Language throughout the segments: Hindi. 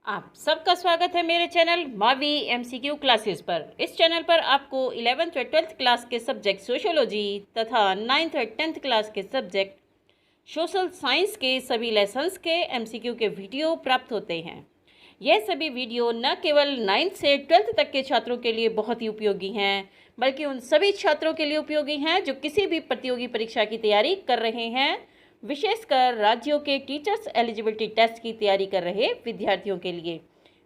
आप सबका स्वागत है मेरे चैनल मावी एमसीक्यू क्लासेस पर। इस चैनल पर आपको 11th और 12th क्लास के सब्जेक्ट सोशियोलॉजी तथा 9th और 10th क्लास के सब्जेक्ट सोशल साइंस के सभी लेसन्स के एमसीक्यू के वीडियो प्राप्त होते हैं। यह सभी वीडियो न केवल 9th से 12th तक के छात्रों के लिए बहुत ही उपयोगी हैं, बल्कि उन सभी छात्रों के लिए उपयोगी हैं जो किसी भी प्रतियोगी परीक्षा की तैयारी कर रहे हैं, विशेषकर राज्यों के टीचर्स एलिजिबिलिटी टेस्ट की तैयारी कर रहे विद्यार्थियों के लिए।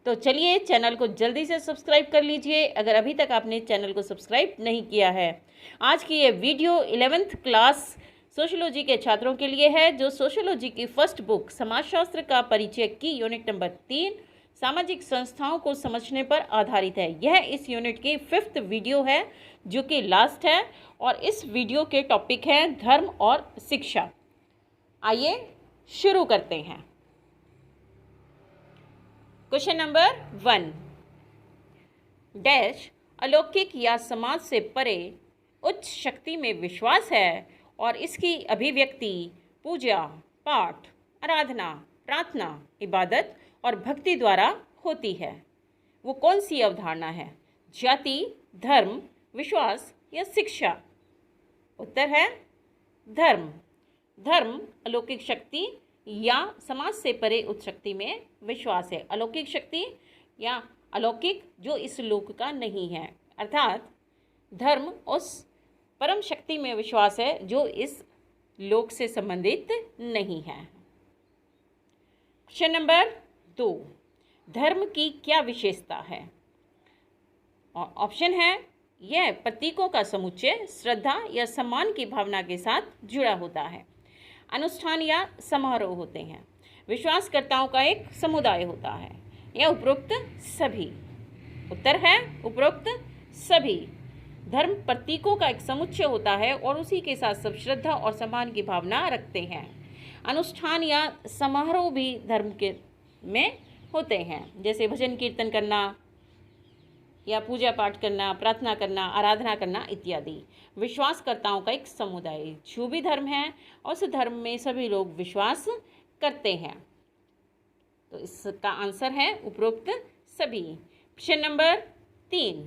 तो चलिए चैनल को जल्दी से सब्सक्राइब कर लीजिए अगर अभी तक आपने चैनल को सब्सक्राइब नहीं किया है। आज की ये वीडियो 11th क्लास सोशियोलॉजी के छात्रों के लिए है जो सोशियोलॉजी की फर्स्ट बुक समाजशास्त्र का परिचय की यूनिट नंबर 3 सामाजिक संस्थाओं को समझने पर आधारित है। यह इस यूनिट की 5th वीडियो है जो कि लास्ट है और इस वीडियो के टॉपिक है धर्म और शिक्षा। आइए शुरू करते हैं। क्वेश्चन नंबर 1, डैश अलौकिक या समाज से परे उच्च शक्ति में विश्वास है और इसकी अभिव्यक्ति पूजा, पाठ, आराधना, प्रार्थना, इबादत और भक्ति द्वारा होती है। वो कौन सी अवधारणा है? जाति, धर्म, विश्वास या शिक्षा? उत्तर है धर्म। धर्म अलौकिक शक्ति या समाज से परे उच्च शक्ति में विश्वास है। अलौकिक शक्ति या अलौकिक जो इस लोक का नहीं है, अर्थात धर्म उस परम शक्ति में विश्वास है जो इस लोक से संबंधित नहीं है। क्वेश्चन नंबर 2, धर्म की क्या विशेषता है? और ऑप्शन है, यह प्रतीकों का समुच्चय, श्रद्धा या सम्मान की भावना के साथ जुड़ा होता है, अनुष्ठान या समारोह होते हैं, विश्वासकर्ताओं का एक समुदाय होता है, या उपरोक्त सभी? उत्तर है उपरोक्त सभी। धर्म प्रतीकों का एक समुच्चय होता है और उसी के साथ सब श्रद्धा और सम्मान की भावना रखते हैं। अनुष्ठान या समारोह भी धर्म के में होते हैं, जैसे भजन कीर्तन करना या पूजा पाठ करना, प्रार्थना करना, आराधना करना इत्यादि। विश्वासकर्ताओं का एक समुदाय, जो भी धर्म है उस धर्म में सभी लोग विश्वास करते हैं। तो इसका आंसर है उपरोक्त सभी। क्वेश्चन नंबर 3,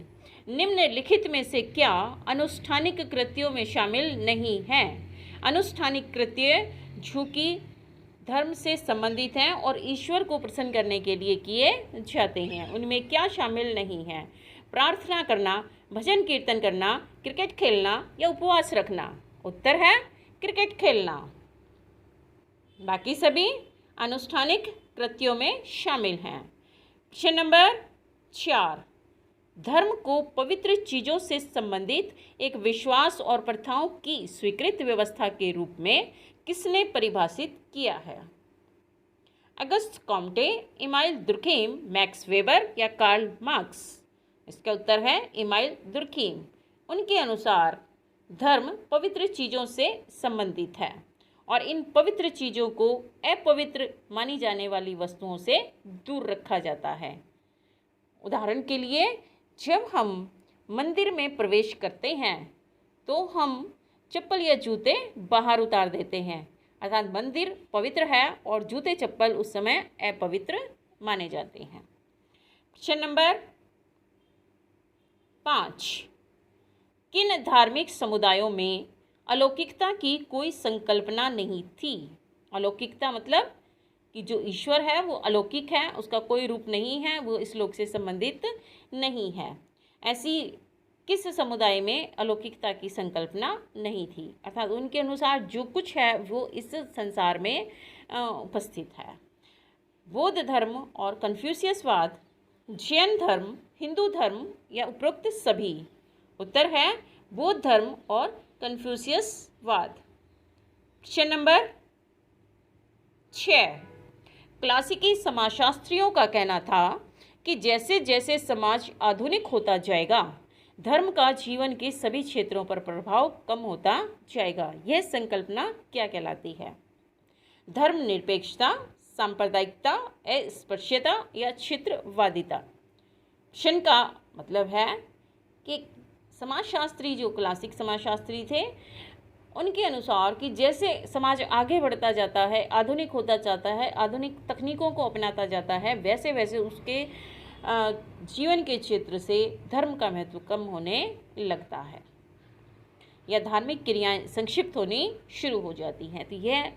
निम्नलिखित में से क्या अनुष्ठानिक कृत्यों में शामिल नहीं है? अनुष्ठानिक कृत्य जो कि धर्म से संबंधित हैं और ईश्वर को प्रसन्न करने के लिए किए जाते हैं, उनमें क्या शामिल नहीं है? प्रार्थना करना, भजन कीर्तन करना, क्रिकेट खेलना या उपवास रखना? उत्तर है क्रिकेट खेलना। बाकी सभी अनुष्ठानिक कृत्यों में शामिल हैं। क्वेश्चन नंबर 4, धर्म को पवित्र चीज़ों से संबंधित एक विश्वास और प्रथाओं की स्वीकृत व्यवस्था के रूप में किसने परिभाषित किया है? August Comte, Emile Durkheim, Max Weber या कार्ल मार्क्स? इसका उत्तर है इमाइल दुर्खीम। उनके अनुसार धर्म पवित्र चीज़ों से संबंधित है और इन पवित्र चीज़ों को अपवित्र मानी जाने वाली वस्तुओं से दूर रखा जाता है। उदाहरण के लिए, जब हम मंदिर में प्रवेश करते हैं तो हम चप्पल या जूते बाहर उतार देते हैं, अर्थात मंदिर पवित्र है और जूते चप्पल उस समय अपवित्र माने जाते हैं। क्वेश्चन नंबर 5, किन धार्मिक समुदायों में अलौकिकता की कोई संकल्पना नहीं थी? अलौकिकता मतलब कि जो ईश्वर है वो अलौकिक है, उसका कोई रूप नहीं है, वो इस लोक से संबंधित नहीं है। ऐसी किस समुदाय में अलौकिकता की संकल्पना नहीं थी? अर्थात उनके अनुसार जो कुछ है वो इस संसार में उपस्थित है। बौद्ध धर्म और कन्फ्यूशियसवाद, जैन धर्म, हिंदू धर्म या उपरोक्त सभी? उत्तर है बौद्ध धर्म और कन्फ्यूशियसवाद। क्वेश्चन नंबर 6, क्लासिकी समाजशास्त्रियों का कहना था कि जैसे जैसे समाज आधुनिक होता जाएगा धर्म का जीवन के सभी क्षेत्रों पर प्रभाव कम होता जाएगा। यह संकल्पना क्या कहलाती है? धर्म निरपेक्षता, सांप्रदायिकता, अस्पृश्यता या क्षेत्रवादिता? क्वेश्चन का मतलब है कि समाजशास्त्री जो क्लासिक समाजशास्त्री थे उनके अनुसार कि जैसे समाज आगे बढ़ता जाता है, आधुनिक होता जाता है, आधुनिक तकनीकों को अपनाता जाता है, वैसे वैसे उसके जीवन के क्षेत्र से धर्म का महत्व कम होने लगता है या धार्मिक क्रियाएं संक्षिप्त होनी शुरू हो जाती हैं। तो यह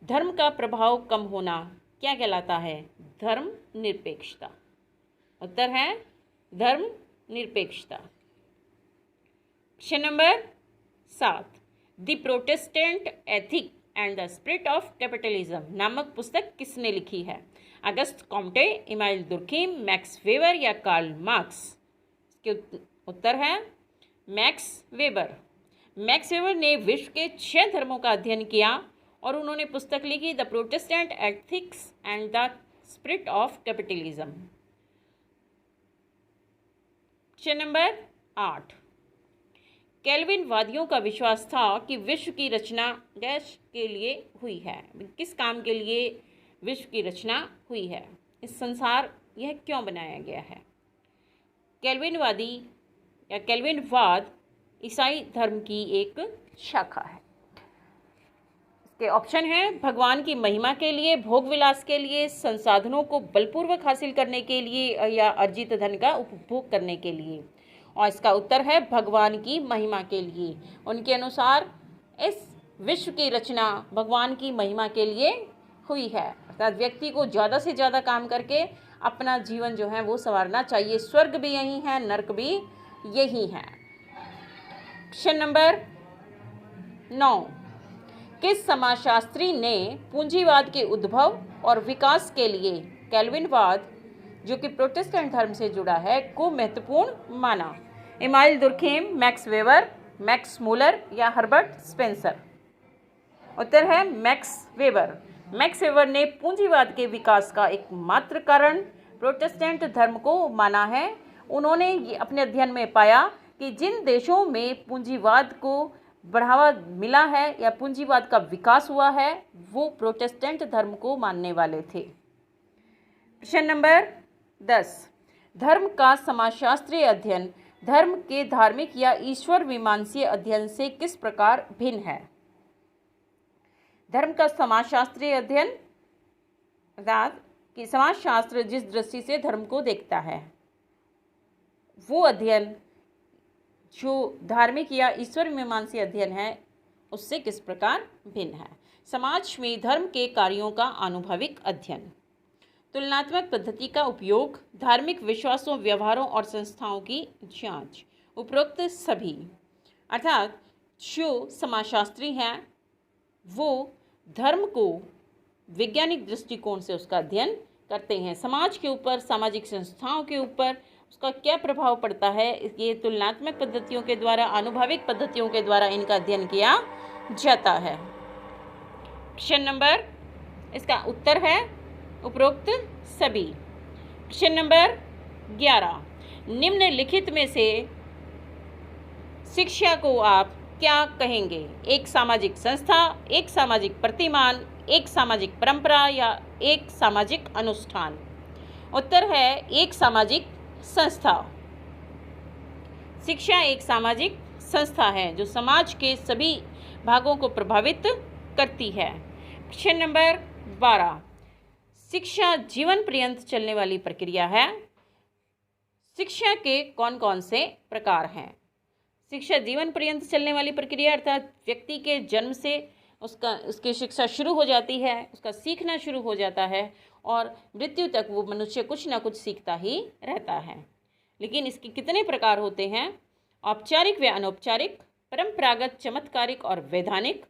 धर्म का प्रभाव कम होना क्या कहलाता है? धर्म निरपेक्षता। उत्तर है धर्म निरपेक्षता। Question number 7, the Protestant ethic and the spirit of capitalism नामक पुस्तक किसने लिखी है? August Comte, Emmanuel Durkheim, Max Weber या कार्ल मार्क्स? इसके उत्तर है मैक्स वेबर। मैक्स वेबर ने विश्व के 6 धर्मों का अध्ययन किया और उन्होंने पुस्तक लिखी the protestant ethics and the spirit of capitalism. Question number 8, Calvin वादियों का विश्वास था कि विश्व की रचना डैश के लिए हुई है। किस काम के लिए विश्व की रचना हुई है? इस संसार यह क्यों बनाया गया है? कैल्विनवादी या कैल्विनवाद ईसाई धर्म की एक शाखा है। इसके ऑप्शन हैं भगवान की महिमा के लिए, भोग विलास के लिए, संसाधनों को बलपूर्वक हासिल करने के लिए या अर्जित धन का उपभोग करने के लिए। और इसका उत्तर है भगवान की महिमा के लिए। उनके अनुसार इस विश्व की रचना भगवान की महिमा के लिए हुई है, अर्थात व्यक्ति को ज़्यादा से ज़्यादा काम करके अपना जीवन जो है वो संवारना चाहिए। स्वर्ग भी यही है, नरक भी यही है। क्वेश्चन नंबर 9, किस समाजशास्त्री ने पूंजीवाद के उद्भव और विकास के लिए कैल्विनवाद, जो कि प्रोटेस्टेंट धर्म से जुड़ा है, को महत्वपूर्ण माना? Emmanuel Durkheim, Max Weber, Max Muller या हर्बर्ट स्पेंसर? उत्तर है मैक्स वेबर। मैक्स वेबर ने पूंजीवाद के विकास का एकमात्र कारण प्रोटेस्टेंट धर्म को माना है। उन्होंने ये अपने अध्ययन में पाया कि जिन देशों में पूंजीवाद को बढ़ावा मिला है या पूंजीवाद का विकास हुआ है वो प्रोटेस्टेंट धर्म को मानने वाले थे। क्वेश्चन नंबर 10, धर्म का समाजशास्त्रीय अध्ययन धर्म के धार्मिक या ईश्वर मीमांसीय अध्ययन से किस प्रकार भिन्न है? धर्म का समाजशास्त्रीय अध्ययन अर्थात कि समाजशास्त्र जिस दृष्टि से धर्म को देखता है वो अध्ययन जो धार्मिक या ईश्वर मीमांसीय अध्ययन है उससे किस प्रकार भिन्न है? समाज में धर्म के कार्यों का आनुभविक अध्ययन, तुलनात्मक पद्धति का उपयोग, धार्मिक विश्वासों, व्यवहारों और संस्थाओं की जांच। उपरोक्त सभी, अर्थात जो समाजशास्त्री हैं वो धर्म को वैज्ञानिक दृष्टिकोण से उसका अध्ययन करते हैं। समाज के ऊपर, सामाजिक संस्थाओं के ऊपर उसका क्या प्रभाव पड़ता है, ये तुलनात्मक पद्धतियों के द्वारा, आनुभविक पद्धतियों के द्वारा इनका अध्ययन किया जाता है। क्वेश्चन नंबर, इसका उत्तर है उपरोक्त सभी। क्वेश्चन नंबर 11, निम्नलिखित में से शिक्षा को आप क्या कहेंगे? एक सामाजिक संस्था, एक सामाजिक प्रतिमान, एक सामाजिक परंपरा या एक सामाजिक अनुष्ठान? उत्तर है एक सामाजिक संस्था। शिक्षा एक सामाजिक संस्था है जो समाज के सभी भागों को प्रभावित करती है। क्वेश्चन नंबर 12, शिक्षा जीवन पर्यंत चलने वाली प्रक्रिया है। शिक्षा के कौन कौन से प्रकार हैं? शिक्षा जीवन पर्यंत चलने वाली प्रक्रिया अर्थात व्यक्ति के जन्म से उसकी शिक्षा शुरू हो जाती है, उसका सीखना शुरू हो जाता है और मृत्यु तक वो मनुष्य कुछ ना कुछ सीखता ही रहता है। लेकिन इसके कितने प्रकार होते हैं? औपचारिक व अनौपचारिक, परंपरागत, चमत्कारिक और वैधानिक,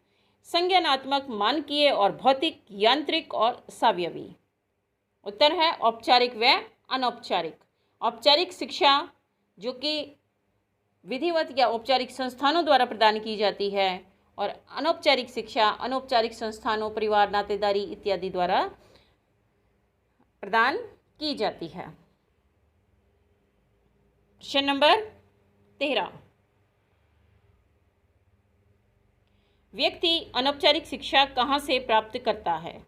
संज्ञानात्मक, मानकीय और भौतिक, यांत्रिक और सावयवी। उत्तर है औपचारिक व अनौपचारिक। औपचारिक शिक्षा जो कि विधिवत या औपचारिक संस्थानों द्वारा प्रदान की जाती है और अनौपचारिक शिक्षा अनौपचारिक संस्थानों, परिवार, नातेदारी इत्यादि द्वारा प्रदान की जाती है। क्वेश्चन नंबर 13, व्यक्ति अनौपचारिक शिक्षा कहाँ से प्राप्त करता है?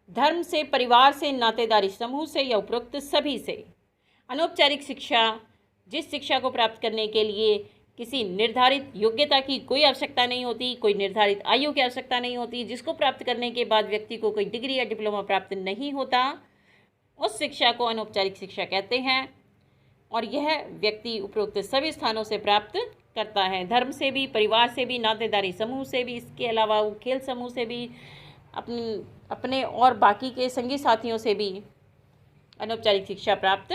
धर्म से, परिवार से, नातेदारी समूह से या उपरोक्त सभी से? अनौपचारिक शिक्षा, जिस शिक्षा को प्राप्त करने के लिए किसी निर्धारित योग्यता की कोई आवश्यकता नहीं होती, कोई निर्धारित आयु की आवश्यकता नहीं होती, जिसको प्राप्त करने के बाद व्यक्ति को कोई डिग्री या डिप्लोमा प्राप्त नहीं होता, उस शिक्षा को अनौपचारिक शिक्षा कहते हैं। और यह व्यक्ति उपरोक्त सभी स्थानों से प्राप्त करता है, धर्म से भी, परिवार से भी, नातेदारी समूह से भी, इसके अलावा वो खेल समूह से भी, अपने और बाकी के संगी साथियों से भी अनौपचारिक शिक्षा प्राप्त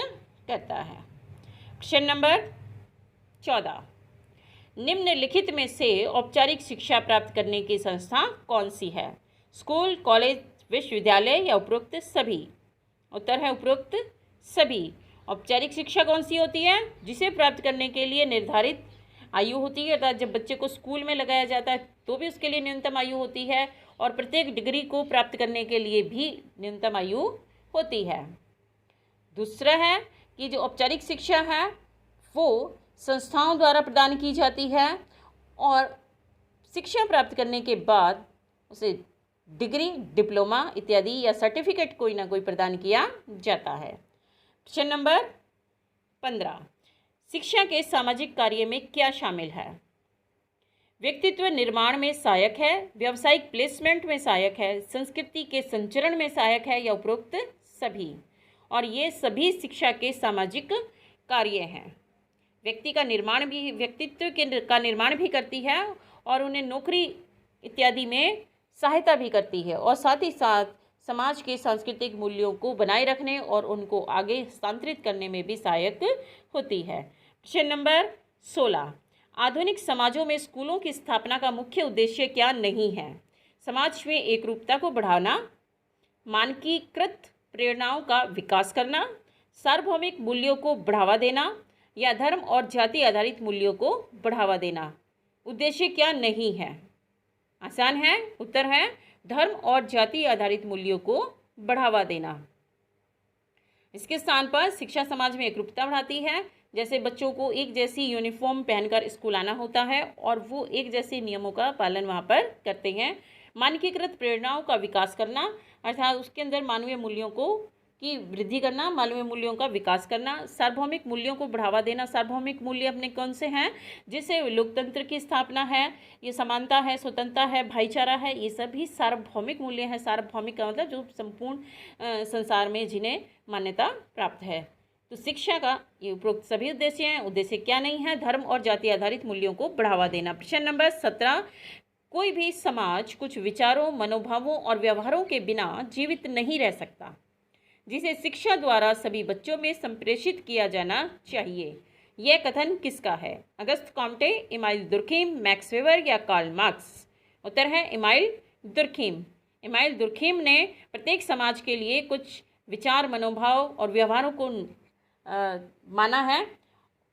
करता है। क्वेश्चन नंबर 14, निम्नलिखित में से औपचारिक शिक्षा प्राप्त करने की संस्था कौन सी है? स्कूल, कॉलेज, विश्वविद्यालय या उपरोक्त सभी? उत्तर है उपरोक्त सभी। औपचारिक शिक्षा कौन सी होती है? जिसे प्राप्त करने के लिए निर्धारित आयु होती है, अर्थात जब बच्चे को स्कूल में लगाया जाता है तो भी उसके लिए न्यूनतम आयु होती है, और प्रत्येक डिग्री को प्राप्त करने के लिए भी न्यूनतम आयु होती है। दूसरा है कि जो औपचारिक शिक्षा है वो संस्थाओं द्वारा प्रदान की जाती है, और शिक्षा प्राप्त करने के बाद उसे डिग्री, डिप्लोमा इत्यादि या सर्टिफिकेट कोई ना कोई प्रदान किया जाता है। क्वेश्चन नंबर 15, शिक्षा के सामाजिक कार्य में क्या शामिल है? व्यक्तित्व निर्माण में सहायक है, व्यावसायिक प्लेसमेंट में सहायक है, संस्कृति के संचरण में सहायक है या उपरोक्त सभी? और ये सभी शिक्षा के सामाजिक कार्य हैं। व्यक्ति का निर्माण भी, व्यक्तित्व का निर्माण भी करती है, और उन्हें नौकरी इत्यादि में सहायता भी करती है, और साथ ही साथ समाज के सांस्कृतिक मूल्यों को बनाए रखने और उनको आगे स्थानांतरित करने में भी सहायक होती है। क्वेश्चन नंबर 16, आधुनिक समाजों में स्कूलों की स्थापना का मुख्य उद्देश्य क्या नहीं है? समाज में एकरूपता को बढ़ाना, मानकीकृत प्रेरणाओं का विकास करना, सार्वभौमिक मूल्यों को बढ़ावा देना, या धर्म और जाति आधारित मूल्यों को बढ़ावा देना। उद्देश्य क्या नहीं है? आसान है, उत्तर है धर्म और जाति आधारित मूल्यों को बढ़ावा देना। इसके स्थान पर शिक्षा समाज में एकरूपता बढ़ाती है, जैसे बच्चों को एक जैसी यूनिफॉर्म पहनकर स्कूल आना होता है और वो एक जैसे नियमों का पालन वहाँ पर करते हैं। मानकीकृत प्रेरणाओं का विकास करना, अर्थात उसके अंदर मानवीय मूल्यों की वृद्धि करना, मानवीय मूल्यों का विकास करना। सार्वभौमिक मूल्यों को बढ़ावा देना, सार्वभौमिक मूल्य अपने कौन से हैं? जैसे लोकतंत्र की स्थापना है, ये समानता है, स्वतंत्रता है, भाईचारा है, ये सभी सार्वभौमिक मूल्य हैं। सार्वभौमिक का मतलब जो संपूर्ण संसार में जिन्हें मान्यता प्राप्त है। तो शिक्षा का ये उपरोक्त सभी उद्देश्य हैं। उद्देश्य क्या नहीं है? धर्म और जाति आधारित मूल्यों को बढ़ावा देना। प्रश्न नंबर 17, कोई भी समाज कुछ विचारों, मनोभावों और व्यवहारों के बिना जीवित नहीं रह सकता, जिसे शिक्षा द्वारा सभी बच्चों में संप्रेषित किया जाना चाहिए। यह कथन किसका है? August Comte, Emile Durkheim, Max Weber या कार्ल मार्क्स? उत्तर है इमाइल दुर्खीम। इमाइल दुर्खीम ने प्रत्येक समाज के लिए कुछ विचार, मनोभाव और व्यवहारों को माना है,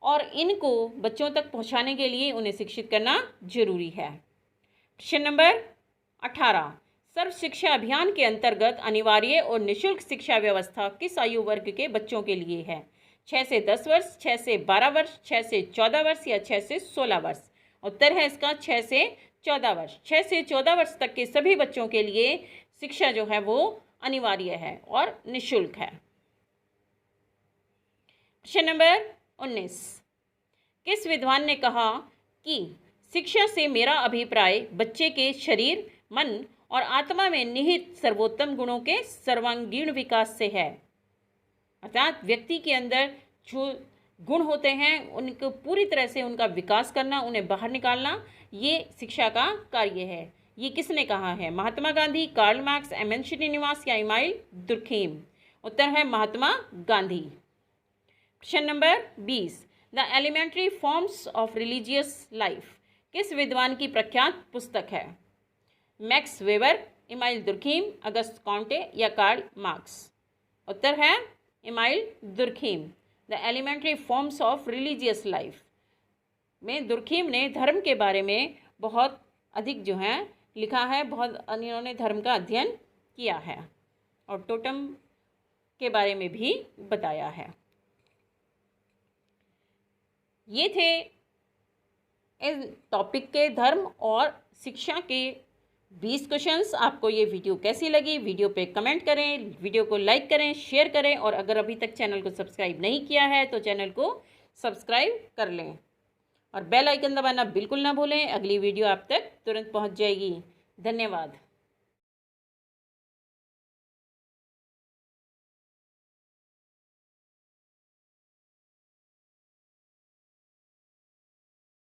और इनको बच्चों तक पहुंचाने के लिए उन्हें शिक्षित करना जरूरी है। क्वेश्चन नंबर 18, सर्व शिक्षा अभियान के अंतर्गत अनिवार्य और निःशुल्क शिक्षा व्यवस्था किस आयु वर्ग के बच्चों के लिए है? 6 से 10 वर्ष, 6 से 12 वर्ष, 6 से 14 वर्ष या 6 से 16 वर्ष? उत्तर है इसका 6 से 14 वर्ष। 6 से 14 वर्ष तक के सभी बच्चों के लिए शिक्षा जो है वो अनिवार्य है और निःशुल्क है। क्वेश्चन नंबर 19, किस विद्वान ने कहा कि शिक्षा से मेरा अभिप्राय बच्चे के शरीर, मन और आत्मा में निहित सर्वोत्तम गुणों के सर्वांगीण विकास से है? अर्थात व्यक्ति के अंदर जो गुण होते हैं उनको पूरी तरह से उनका विकास करना, उन्हें बाहर निकालना, ये शिक्षा का कार्य है। ये किसने कहा है? Mahatma Gandhi, Karl Marx, M N. Srinivas या इमाइल दुर्खीम? उत्तर है Mahatma Gandhi. Question number 20, the elementary forms of religious life किस विद्वान की प्रख्यात पुस्तक है? Max Weber, Emile Durkheim, August Comte या कार्ल मार्क्स? उत्तर है Emile Durkheim. The elementary forms of religious life में दुर्खीम ने धर्म के बारे में बहुत अधिक जो है लिखा है, बहुत इन्होंने धर्म का अध्ययन किया है और टोटम के बारे में भी बताया है। ये थे इस टॉपिक के धर्म और शिक्षा के 20 क्वेश्चंस। आपको ये वीडियो कैसी लगी? वीडियो पे कमेंट करें, वीडियो को लाइक करें, शेयर करें, और अगर अभी तक चैनल को सब्सक्राइब नहीं किया है तो चैनल को सब्सक्राइब कर लें। और बेल आइकन दबाना बिल्कुल ना भूलें। अगली वीडियो आप तक तुरंत पहुंच जाएगी। धन्यवाद।